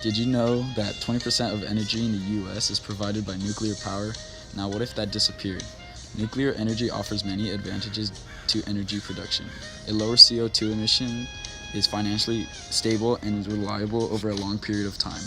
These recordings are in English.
Did you know that 20% of energy in the U.S. is provided by nuclear power? Now what if that disappeared? Nuclear energy offers many advantages to energy production. It lowers CO2 emission, is financially stable, and is reliable over a long period of time.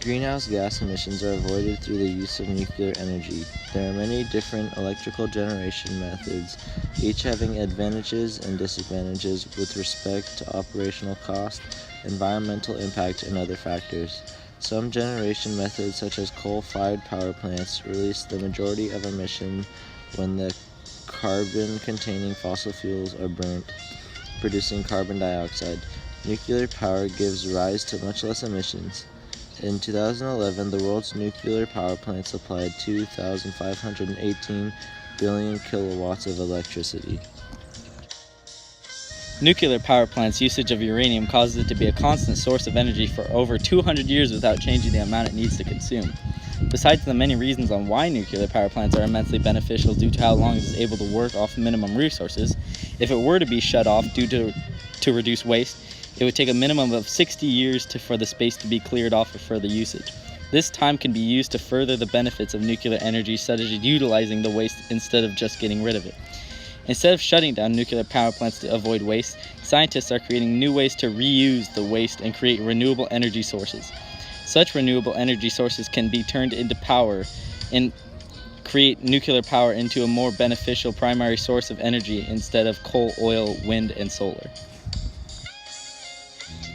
Greenhouse gas emissions are avoided through the use of nuclear energy. There are many different electrical generation methods, each having advantages and disadvantages with respect to operational cost, environmental impact, and other factors. Some generation methods, such as coal-fired power plants, release the majority of emission when the carbon-containing fossil fuels are burnt, producing carbon dioxide. Nuclear power gives rise to much less emissions. In 2011, the world's nuclear power plant supplied 2,518 billion kilowatts of electricity. Nuclear power plants' usage of uranium causes it to be a constant source of energy for over 200 years without changing the amount it needs to consume. Besides the many reasons on why nuclear power plants are immensely beneficial due to how long it is able to work off minimum resources, if it were to be shut off due to reduce waste, it would take a minimum of 60 years for the space to be cleared off for further usage. This time can be used to further the benefits of nuclear energy, such as utilizing the waste instead of just getting rid of it. Instead of shutting down nuclear power plants to avoid waste, scientists are creating new ways to reuse the waste and create renewable energy sources. Such renewable energy sources can be turned into power and create nuclear power into a more beneficial primary source of energy instead of coal, oil, wind, and solar.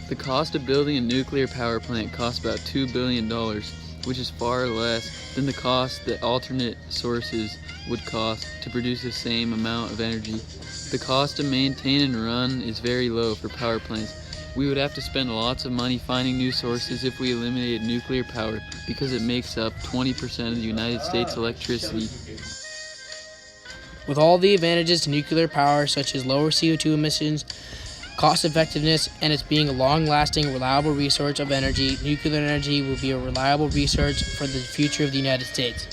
The cost of building a nuclear power plant costs about $2 billion, which is far less than the cost that alternate sources would cost to produce the same amount of energy. The cost to maintain and run is very low for power plants. We would have to spend lots of money finding new sources if we eliminated nuclear power because it makes up 20% of the United States electricity. With all the advantages to nuclear power, such as lower CO2 emissions, cost effectiveness, and its being a long-lasting, reliable resource of energy, nuclear energy will be a reliable resource for the future of the United States.